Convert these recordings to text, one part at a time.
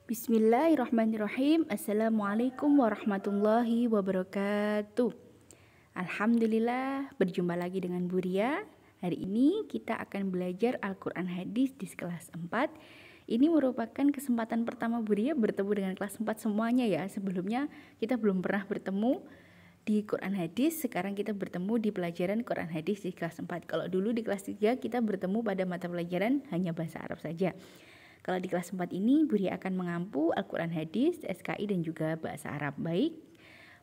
Bismillahirrahmanirrahim. Assalamualaikum warahmatullahi wabarakatuh. Alhamdulillah, berjumpa lagi dengan Bu Ria. Hari ini kita akan belajar Al-Quran Hadis di kelas 4. Ini merupakan kesempatan pertama Bu Ria bertemu dengan kelas 4 semuanya ya. Sebelumnya kita belum pernah bertemu di Quran Hadis. Sekarang kita bertemu di pelajaran Quran Hadis di kelas 4. Kalau dulu di kelas 3 kita bertemu pada mata pelajaran hanya bahasa Arab saja. Kalau di kelas 4 ini, Bu Ria akan mengampu Al-Quran Hadis, SKI, dan juga bahasa Arab. Baik,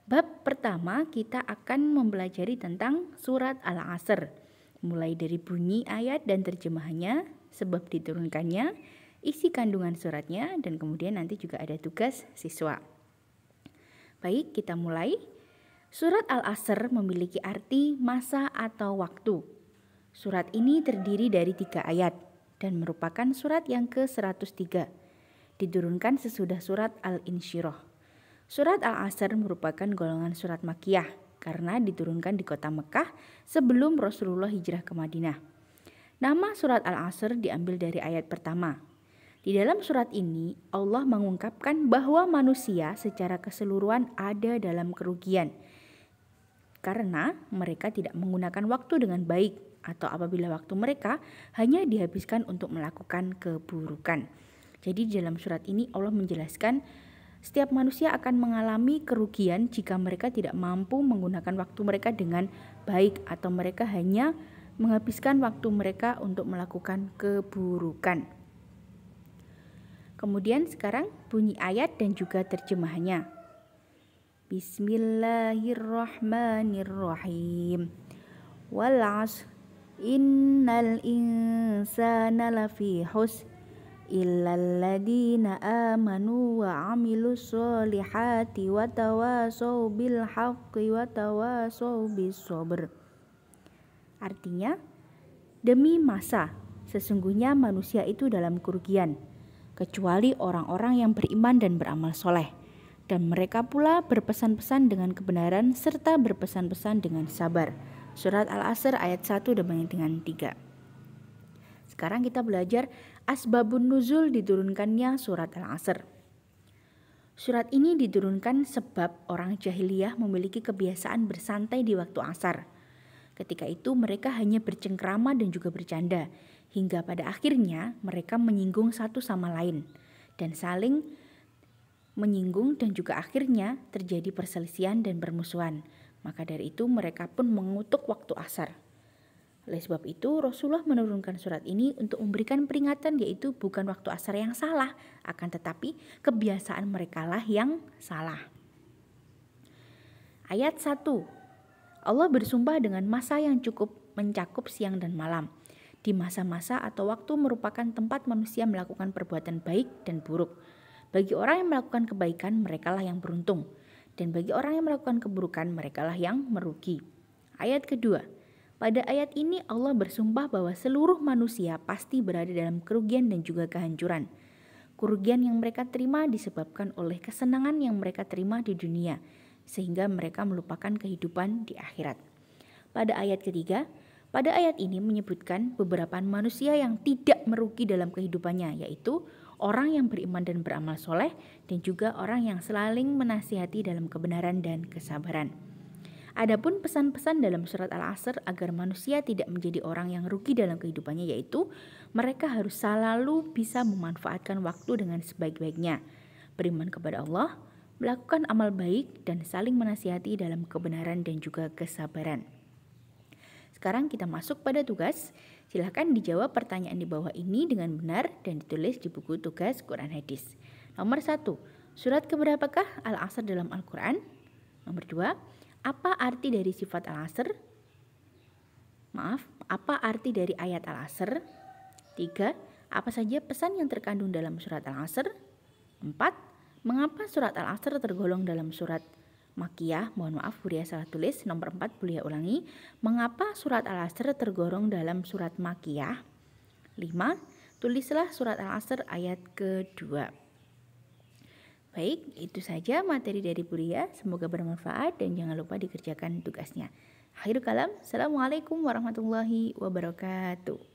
bab pertama kita akan mempelajari tentang surat Al-Asr. Mulai dari bunyi ayat dan terjemahannya, sebab diturunkannya, isi kandungan suratnya, dan kemudian nanti juga ada tugas siswa. Baik, kita mulai. Surat Al-Asr memiliki arti masa atau waktu. Surat ini terdiri dari 3 ayat dan merupakan surat yang ke-103. Diturunkan sesudah surat Al-Insyirah. Surat Al-Asr merupakan golongan surat Makkiyah karena diturunkan di kota Mekah sebelum Rasulullah hijrah ke Madinah. Nama surat Al-Asr diambil dari ayat pertama. Di dalam surat ini, Allah mengungkapkan bahwa manusia secara keseluruhan ada dalam kerugian karena mereka tidak menggunakan waktu dengan baik, atau apabila waktu mereka hanya dihabiskan untuk melakukan keburukan. Jadi dalam surat ini Allah menjelaskan setiap manusia akan mengalami kerugian jika mereka tidak mampu menggunakan waktu mereka dengan baik atau mereka hanya menghabiskan waktu mereka untuk melakukan keburukan. Kemudian sekarang bunyi ayat dan juga terjemahannya. Bismillahirrahmanirrahim. Wal 'ashr innal insana lafi khusr illal ladzina amanu wa 'amilus solihati wa tawashaw bil haqqi wa tawashaw bis sabr. Artinya, demi masa, sesungguhnya manusia itu dalam kerugian, kecuali orang-orang yang beriman dan beramal soleh, dan mereka pula berpesan-pesan dengan kebenaran serta berpesan-pesan dengan sabar. Surat Al-Asr ayat 1 dengan 3. Sekarang kita belajar asbabun nuzul diturunkannya surat Al-Asr. Surat ini diturunkan sebab orang jahiliyah memiliki kebiasaan bersantai di waktu asar. Ketika itu mereka hanya bercengkrama dan juga bercanda, hingga pada akhirnya mereka menyinggung satu sama lain dan saling menyinggung, dan juga akhirnya terjadi perselisihan dan permusuhan. Maka dari itu mereka pun mengutuk waktu asar. Oleh sebab itu Rasulullah menurunkan surat ini untuk memberikan peringatan, yaitu bukan waktu asar yang salah, akan tetapi kebiasaan mereka lah yang salah. Ayat 1. Allah bersumpah dengan masa yang cukup mencakup siang dan malam. Di masa-masa atau waktu merupakan tempat manusia melakukan perbuatan baik dan buruk. Bagi orang yang melakukan kebaikan, merekalah yang beruntung. Dan bagi orang yang melakukan keburukan, merekalah yang merugi. Ayat kedua. Pada ayat ini Allah bersumpah bahwa seluruh manusia pasti berada dalam kerugian dan juga kehancuran. Kerugian yang mereka terima disebabkan oleh kesenangan yang mereka terima di dunia, sehingga mereka melupakan kehidupan di akhirat. Pada ayat ketiga, pada ayat ini menyebutkan beberapa manusia yang tidak merugi dalam kehidupannya, yaitu orang yang beriman dan beramal soleh, dan juga orang yang saling menasihati dalam kebenaran dan kesabaran. Adapun pesan-pesan dalam surat Al-Asr agar manusia tidak menjadi orang yang rugi dalam kehidupannya, yaitu mereka harus selalu bisa memanfaatkan waktu dengan sebaik-baiknya, beriman kepada Allah, melakukan amal baik, dan saling menasihati dalam kebenaran dan juga kesabaran. Sekarang kita masuk pada tugas. Silahkan dijawab pertanyaan di bawah ini dengan benar dan ditulis di buku tugas Quran Hadis. Nomor 1, surat keberapakah Al-Asr dalam Al-Quran? Nomor 2, apa arti dari sifat Al-Asr? Apa arti dari ayat Al-Asr? 3, apa saja pesan yang terkandung dalam surat Al-Asr? 4, mengapa surat Al-Asr tergolong dalam surat Makkiyah? Mohon maaf, Bu Ria salah tulis. Nomor 4, Bu Ria ulangi. Mengapa surat Al-Asr tergolong dalam surat Makkiyah? 5, tulislah surat Al-Asr ayat kedua. Baik, itu saja materi dari Bu Ria. Semoga bermanfaat dan jangan lupa dikerjakan tugasnya. Akhirul kalam, Assalamualaikum warahmatullahi wabarakatuh.